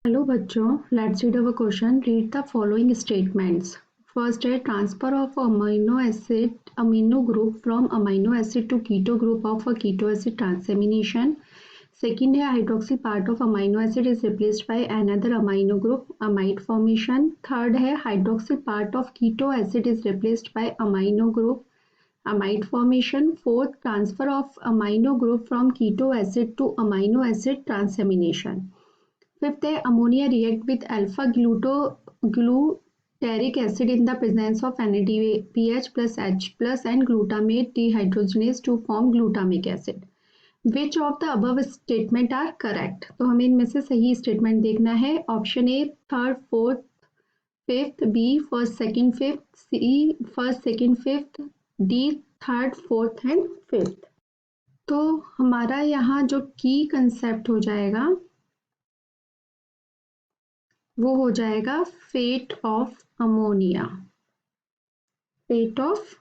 Hello बच्चों, let's read our question. Read the following statements. First है transfer of amino group from amino acid to keto group of a keto acid transamination. Second है hydroxy part of amino acid is replaced by another amino group, amide formation. Third है hydroxy part of keto acid is replaced by amino group, amide formation. Fourth, transfer of amino group from keto acid to amino acid transamination. Fifth है ammonia react with alpha glutaric acid in the presence of NADPH plus H plus and glutamate dehydrogenase to form glutamic acid. Which of the above statement are correct? तो हमें इनमें से सही statement देखना है. Option A third, fourth, fifth, B first second fifth, C first second fifth, D third fourth and fifth. तो हमारा यहाँ जो की कंसेप्ट हो जाएगा वो हो जाएगा fate of ammonia. Fate of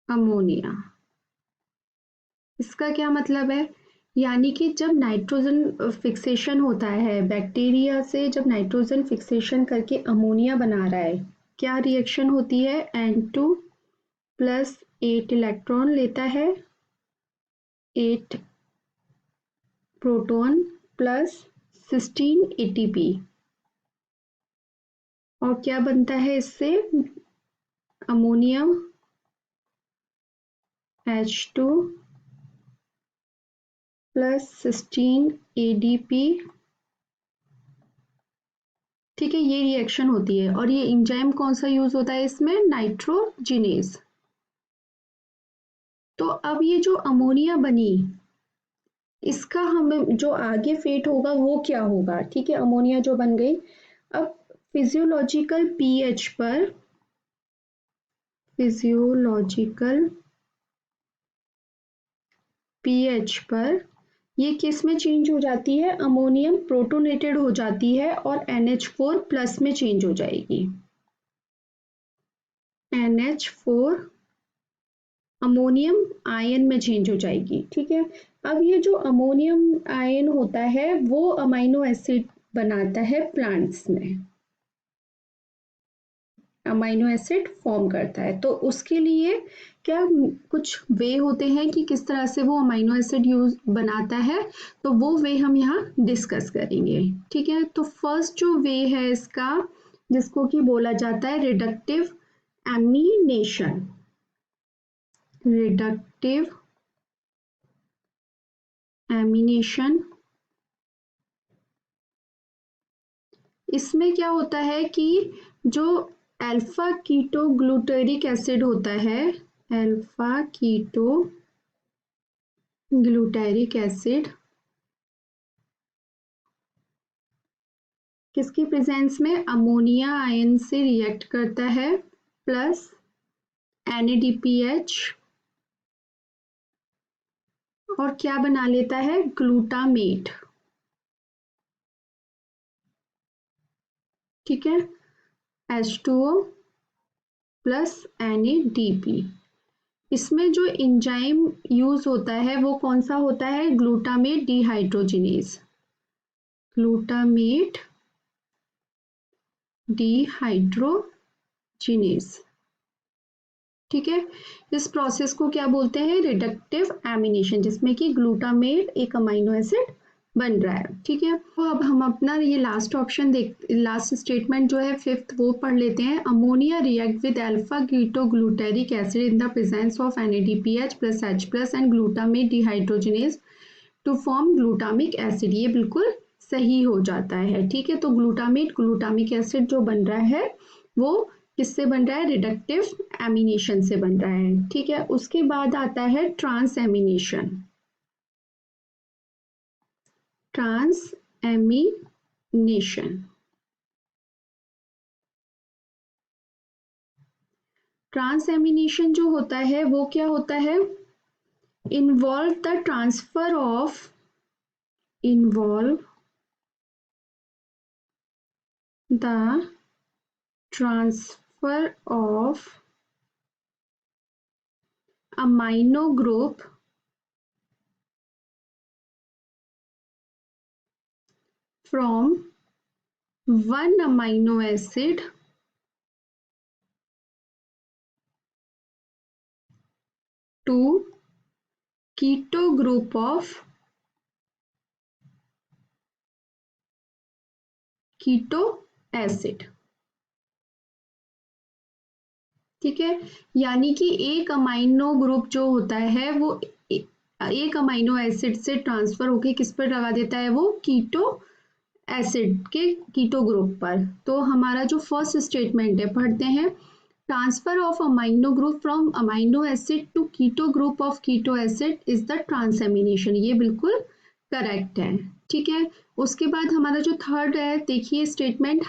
ammonia इसका क्या मतलब है? यानी कि जब नाइट्रोजन फिक्सेशन होता है बैक्टीरिया से, जब नाइट्रोजन फिक्सेशन करके अमोनिया बना रहा है, क्या रिएक्शन होती है? N2 प्लस 8 इलेक्ट्रॉन लेता है, 8 प्रोटॉन प्लस 16 ATP, और क्या बनता है इससे? Ammonium H2 plus 16 ADP. ठीक है, ये रिएक्शन होती है. और ये एंजाइम कौन सा यूज होता है इसमें? नाइट्रोजिनेज. तो अब ये जो अमोनिया बनी, इसका हमें जो आगे फेट होगा वो क्या होगा? ठीक है, अमोनिया जो बन गई, अब फिजियोलॉजिकल पीएच पर, फिजियोलॉजिकल पीएच पर ये किस में चेंज हो जाती है? अमोनियम प्रोटोनेटेड हो जाती है और NH4 प्लस में चेंज हो जाएगी. NH4 अमोनियम आयन में चेंज हो जाएगी. ठीक है, अब ये जो अमोनियम आयन होता है वो अमीनो एसिड बनाता है प्लांट्स में, अमीनो एसिड फॉर्म करता है. तो उसके लिए क्या कुछ वे होते हैं कि किस तरह से वो अमीनो एसिड यूज बनाता है, तो वो वे हम यहाँ डिस्कस करेंगे. ठीक है, तो फर्स्ट जो वे है इसका, जिसको कि बोला जाता है रिडक्टिव एमिनेशन. रिडक्टिव एमिनेशन, इसमें क्या होता है कि जो अल्फा कीटो ग्लूटेरिक एसिड होता है, अल्फा कीटो ग्लूटेरिक एसिड किसकी प्रेजेंस में? अमोनिया आयन से रिएक्ट करता है प्लस NADPH, और क्या बना लेता है? ग्लूटामेट. ठीक है, H2O प्लस NADP. इसमें जो एंजाइम यूज होता है वो कौन सा होता है? Glutamate dehydrogenase. Glutamate dehydrogenase. ठीक है, इस प्रोसेस को क्या बोलते हैं? रिडक्टिव एमिनेशन, जिसमें कि ग्लूटामेट एक अमीनो एसिड बन रहा है. ठीक है, तो अब हम अपना ये लास्ट ऑप्शन लास्ट स्टेटमेंट जो है फिफ्थ वो पढ़ लेते हैं. Ammonia react with alpha keto glutaric acid in the presence of NADPH plus H plus and glutamate dehydrogenase to form glutamic acid. ये बिल्कुल सही हो जाता है. ठीक है, तो ग्लूटामिक एसिड जो बन रहा है वो किससे बन रहा है? रिडक्टिव एमिनेशन से बन रहा है. ठीक है, उसके बाद आता है transamination. Transamination, transamination जो होता है वो क्या होता है? Involve the transfer of, involve the transfer of amino group from one amino acid to keto group of keto acid। ठीक है, यानी कि एक अमाइनो ग्रुप जो होता है वो एक अमाइनो एसिड से ट्रांसफर होके किस पर लगा देता है, वो कीटो एसिड के कीटो ग्रुप पर। तो हमारा जो फर्स्ट स्टेटमेंट है पढ़ते हैं, transfer of amino group from amino acid to keto group of keto acid is the transamination. ये बिल्कुल करेक्ट है। ठीक है, उसके बाद हमारा जो थर्ड है, देखिए स्टेटमेंट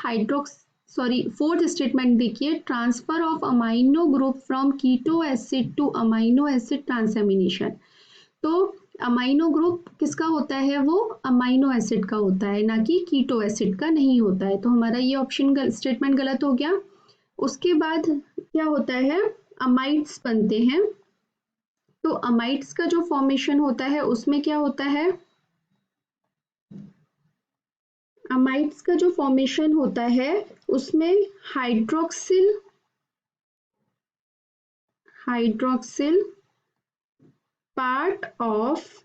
फोर्थ स्टेटमेंट देखिए, transfer of amino group from keto acid to amino acid transamination. तो अमाइनो ग्रुप किसका होता है, वो अमाइनो एसिड का होता है, ना कि कीटो एसिड का नहीं होता है। तो हमारा ये ऑप्शन स्टेटमेंट गलत हो गया। उसके बाद क्या होता है, अमाइड्स बनते हैं। तो अमाइड्स का जो फॉर्मेशन होता है उसमें क्या होता है, अमाइड्स का जो फॉर्मेशन होता है उसमें hydroxyl part of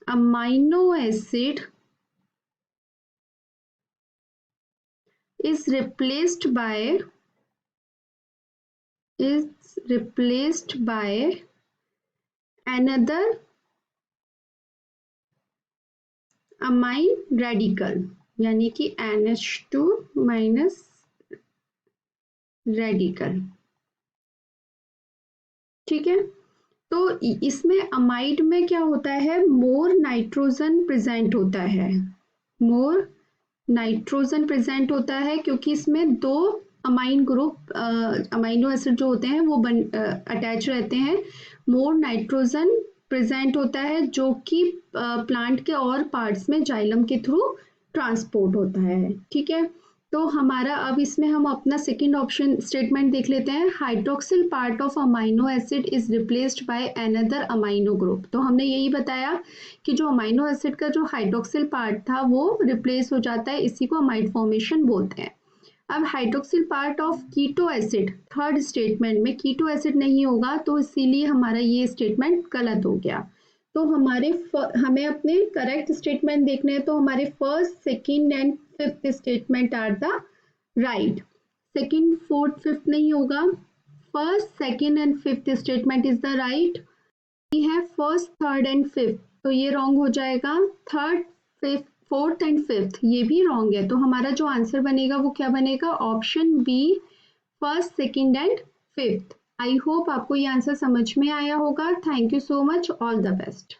amino acid is replaced by another amine radical, यानी कि NH2 माइनस रेडिकल। ठीक है, तो इसमें अमाइड में क्या होता है, मोर नाइट्रोजन प्रेजेंट होता है, मोर नाइट्रोजन प्रेजेंट होता है, क्योंकि इसमें दो अमाइन ग्रुप अमाइनो एसिड जो होते हैं वो अटैच रहते हैं। मोर नाइट्रोजन प्रेजेंट होता है जो कि प्लांट के और पार्ट्स में जाइलम के थ्रू ट्रांसपोर्ट होता है। ठीक है, तो हमारा अब इसमें हम अपना सेकंड ऑप्शन स्टेटमेंट देख लेते हैं, hydroxyl part of amino acid is replaced by another amino group. तो हमने यही बताया कि जो अमाइनो एसिड का जो हाइड्रोक्सिल पार्ट था वो रिप्लेस हो जाता है, इसी को अमाइड फॉर्मेशन बोलते हैं। अब hydroxyl part of keto acid, third statement में कीटो एसिड नहीं होगा, तो इसीलिए हमारा ये स्टेटमेंट गलत हो गया। तो हमें अपने करेक्ट स्टेटमेंट देखने हैं, तो हमारे first, second and fifth statement are the right. Second, fourth, fifth नहीं होगा, first, second and fifth statement is the right. है फर्स्ट, थर्ड एंड फिफ्थ, तो ये रॉन्ग हो जाएगा। Third, fifth, fourth and fifth ये भी रॉन्ग है। तो हमारा जो आंसर बनेगा वो क्या बनेगा, option B, first, second and fifth. I hope आपको ये आंसर समझ में आया होगा। Thank you so much, all the best.